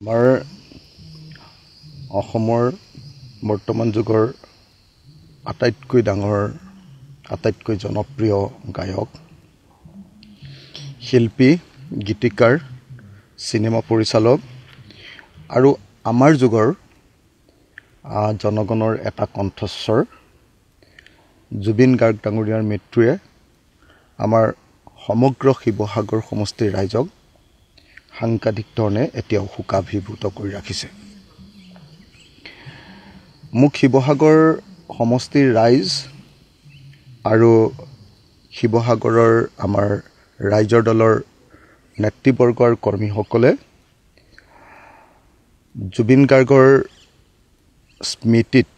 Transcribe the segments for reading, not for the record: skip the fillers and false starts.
আমাৰ অসমৰ বৰ্তমান যুগৰ আটাইতকৈ ডাঙৰ আটাইতকৈ জনপ্ৰিয় গায়ক শিল্পী গীতিকাৰ সিনেমা পৰিচালক আৰু আমাৰ যুগৰ জনগণৰ এটা কণ্ঠস্বৰ জুবিন গাৰ্গ ডাঙৰীয়াৰ মৃত্যুৱে আমাৰ সমগ্ৰ শিৱসাগৰ সমষ্টিৰ ৰাইজক সাংঘাতিক ধৰণে এতিয়াও শোকাভিভূত কৰি ৰাখিছে। মোক শিৱসাগৰ সমষ্টিৰ ৰাইজ আৰু শিৱসাগৰৰ আমাৰ ৰাইজৰ দলৰ নেতৃবৰ্গ আৰু কৰ্মীসকলে জুবিন গাৰ্গৰ স্মৃতিত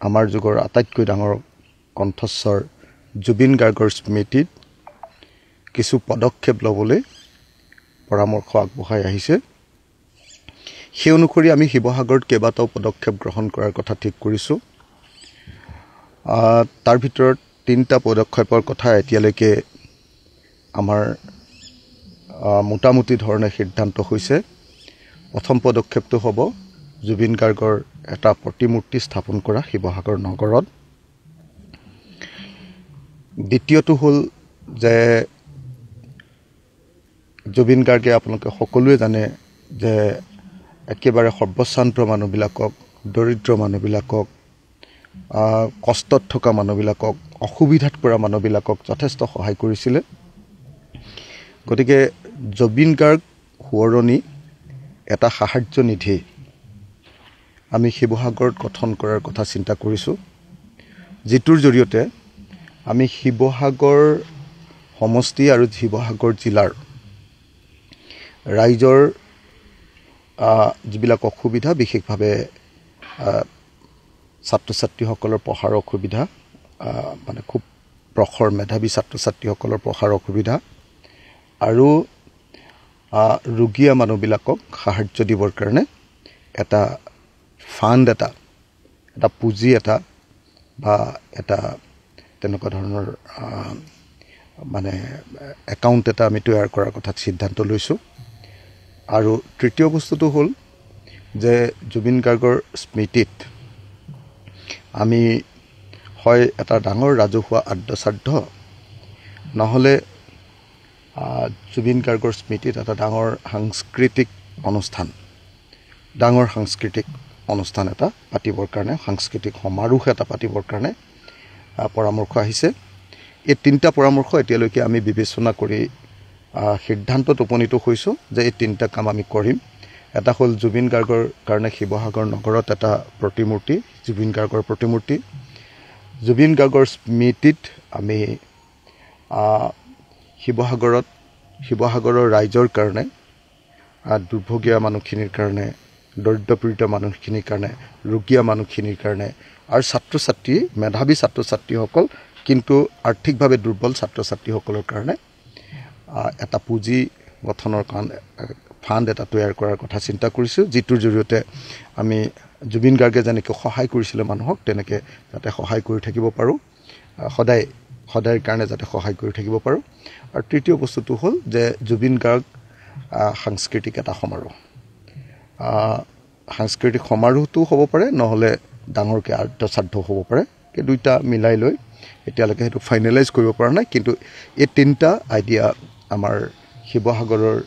আমাৰ যুগৰ আটাইতকৈ ডাঙৰ কণ্ঠস্বৰ জুবিন গাৰ্গৰ স্মৃতিত কিছু পদক্ষেপ ল'বলৈ পৰামৰ্শ আগবঢ়াই আহিছে। সেই অনুসৰি আমি শিৱসাগৰত কেইবাটাও পদক্ষেপ গ্ৰহণ কৰাৰ কথা ঠিক কৰিছোঁ। তাৰ ভিতৰত 3টা পদক্ষেপৰ কথা এতিয়ালৈকে আমাৰ মোটামুটি ধৰণে সিদ্ধান্ত হৈছে। প্ৰথম পদক্ষেপটো হ'ব জুবিন গাৰ্গৰ এটা প্ৰতিমূৰ্তি স্থাপন কৰা শিৱসাগৰ নগৰত। দ্বিতীয়টো হ'ল যে জুবিন গাৰ্গে আপোনালোকে সকলোৱে জানে যে একেবাৰে সৰ্বশ্ৰান্ত মানুহবিলাকক, দৰিদ্ৰ মানুহবিলাকক, কষ্টত থকা মানুহবিলাকক, অসুবিধাত পৰা মানুহবিলাকক যথেষ্ট সহায় কৰিছিলে। গতিকে জুবিন গাৰ্গ সোঁৱৰণী এটা সাহাৰ্য নিধি আমি শিৱসাগৰত গঠন কৰাৰ কথা চিন্তা কৰিছোঁ, যিটোৰ জৰিয়তে আমি শিৱসাগৰ সমষ্টি আৰু শিৱসাগৰ জিলাৰ ৰাইজৰ যিবিলাক অসুবিধা, বিশেষভাৱে ছাত্ৰ ছাত্ৰীসকলৰ পঢ়াৰ অসুবিধা, মানে খুব প্ৰখৰ মেধাৱী ছাত্ৰ ছাত্ৰীসকলৰ পঢ়াৰ অসুবিধা আৰু ৰোগীয়া মানুহবিলাকক সাহাৰ্য দিবৰ কাৰণে এটা ফাণ্ড এটা পুঁজি এটা বা এটা তেনেকুৱা ধৰণৰ মানে একাউণ্ট এটা আমি তৈয়াৰ কৰাৰ কথা সিদ্ধান্ত লৈছোঁ। আৰু তৃতীয় বস্তুটো হ'ল যে জুবিন গাৰ্গৰ স্মৃতিত আমি হয় এটা ডাঙৰ ৰাজহুৱা আদ্যশ্ৰাদ্ধ, নহ'লে জুবিন গাৰ্গৰ স্মৃতিত এটা ডাঙৰ সাংস্কৃতিক অনুষ্ঠান এটা পাতিবৰ কাৰণে, সাংস্কৃতিক সমাৰোহ এটা পাতিবৰ কাৰণে পৰামৰ্শ আহিছে। এই 3টা পৰামৰ্শ এতিয়ালৈকে আমি বিবেচনা কৰি সিদ্ধান্তত উপনীত হৈছোঁ যে এই 3টা কাম আমি কৰিম। এটা হ'ল জুবিন গাৰ্গৰ কাৰণে শিৱসাগৰ নগৰত এটা প্ৰতিমূৰ্তি, জুবিন গাৰ্গৰ প্ৰতিমূৰ্তি। জুবিন গাৰ্গৰ স্মৃতিত আমি শিৱসাগৰৰ ৰাইজৰ কাৰণে, দুৰ্ভগীয়া মানুহখিনিৰ কাৰণে, দৰিদ্ৰপীড়িত মানুহখিনিৰ কাৰণে, ৰোগীয়া মানুহখিনিৰ কাৰণে আৰু ছাত্ৰ ছাত্ৰী, মেধাৱী ছাত্ৰ ছাত্ৰীসকল কিন্তু আৰ্থিকভাৱে দুৰ্বল ছাত্ৰ ছাত্ৰীসকলৰ কাৰণে এটা পুঁজি গঠনৰ কাৰণে ফাণ্ড এটা তৈয়াৰ কৰাৰ কথা চিন্তা কৰিছোঁ, যিটোৰ জৰিয়তে আমি জুবিন গাৰ্গে যেনেকৈ সহায় কৰিছিলে মানুহক, তেনেকৈ যাতে সহায় কৰি থাকিব পাৰোঁ, সদায়ৰ কাৰণে যাতে সহায় কৰি থাকিব পাৰোঁ। আৰু তৃতীয় বস্তুটো হ'ল যে জুবিন গাৰ্গ সাংস্কৃতিক এটা সাংস্কৃতিক সমাৰোহটো হ'ব পাৰে, নহ'লে ডাঙৰকৈ আদ্যশ্ৰাদ্ধ হ'ব পাৰে। এই 2টা মিলাই লৈ এতিয়ালৈকে সেইটো ফাইনেলাইজ কৰিব পৰা নাই, কিন্তু এই 3টা আইডিয়া আমাৰ শিৱসাগৰৰ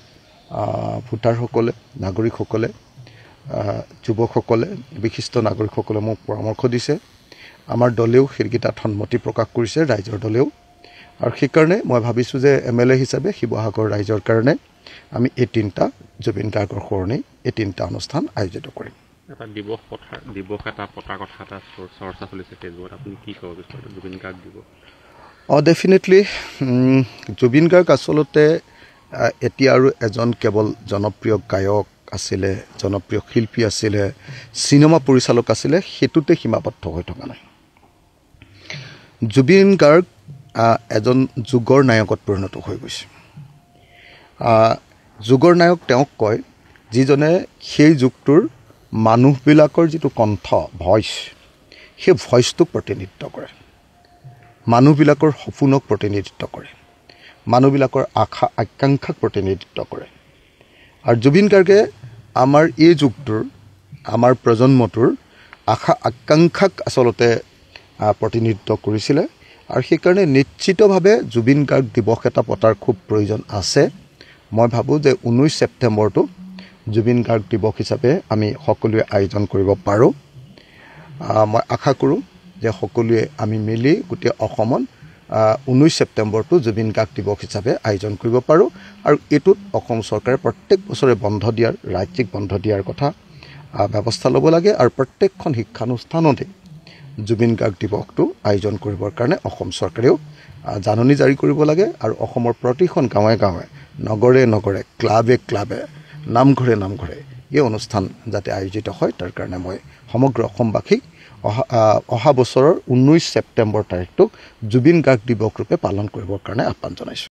ভোটাৰসকলে, নাগৰিকসকলে, যুৱকসকলে, বিশিষ্ট নাগৰিকসকলে মোক পৰামৰ্শ দিছে। আমাৰ দলেও সেইকেইটাত সন্মতি প্ৰকাশ কৰিছে, ৰাইজৰ দলেও। আৰু সেইকাৰণে মই ভাবিছোঁ যে MLA হিচাপে শিৱসাগৰ ৰাইজৰ কাৰণে আমি এই 3টা জুবিন গাৰ্গৰ সোঁৱৰণী এই 3টা অনুষ্ঠান আয়োজিত কৰিম। এটা দিৱস এটা পতাৰ কথা এটা চৰ্চা চলিছে ফেচবুকত, আপুনি কি ক'ব বিচাৰে জুবিন গাৰ্গ দিৱস? ডেফিনেটলি জুবিন গাৰ্গ আচলতে এতিয়া আৰু এজন কেৱল জনপ্ৰিয় গায়ক আছিলে, জনপ্ৰিয় শিল্পী আছিলে, চিনেমা পৰিচালক আছিলে, সেইটোতে সীমাবদ্ধ হৈ থকা নাই। জুবিন গাৰ্গ এজন যুগৰ নায়কত পৰিণত হৈ গৈছে। যুগৰ নায়ক তেওঁক কয় যিজনে সেই যুগটোৰ মানুহবিলাকৰ যিটো কণ্ঠ, ভইচ, সেই ভইচটোক প্ৰতিনিধিত্ব কৰে, মানুহবিলাকৰ সপোনক প্ৰতিনিধিত্ব কৰে, মানুহবিলাকৰ আশা আকাংক্ষাক প্ৰতিনিধিত্ব কৰে। আৰু জুবিন গাৰ্গে আমাৰ এই যুগটোৰ আমাৰ প্ৰজন্মটোৰ আশা আকাংক্ষাক আচলতে প্ৰতিনিধিত্ব কৰিছিলে আৰু সেইকাৰণে নিশ্চিতভাৱে জুবিন গাৰ্গ দিৱস এটা পতাৰ খুব প্ৰয়োজন আছে। মই ভাবোঁ যে 19 ছেপ্টেম্বৰটো জুবিন গাৰ্গ দিৱস হিচাপে আমি সকলোৱে আয়োজন কৰিব পাৰোঁ। মই আশা কৰোঁ যে সকলোৱে আমি মিলি গোটেই অসমত 19 ছেপ্টেম্বৰটো জুবিন গাৰ্গ দিৱস হিচাপে আয়োজন কৰিব পাৰোঁ আৰু এইটোত অসম চৰকাৰে প্ৰত্যেক বছৰে বন্ধ দিয়াৰ ৰাজ্যিক বন্ধ দিয়াৰ কথা ব্যৱস্থা ল'ব লাগে আৰু প্ৰত্যেকখন শিক্ষানুষ্ঠানতে জুবিন গাৰ্গ দিৱসটো আয়োজন কৰিবৰ কাৰণে অসম চৰকাৰেও জাননী জাৰি কৰিব লাগে আৰু অসমৰ প্ৰতিখন গাঁৱে গাঁৱে নগৰে নগৰে ক্লাবে নামঘৰে নামঘৰে এই অনুষ্ঠান যাতে আয়োজিত হয় তাৰ কাৰণে মই সমগ্ৰ অসমবাসীক অহা বছৰৰ 19 ছেপ্টেম্বৰ তাৰিখটোক জুবিন গাৰ্গ দিৱস ৰূপে পালন কৰিবৰ কাৰণে আহ্বান জনাইছোঁ।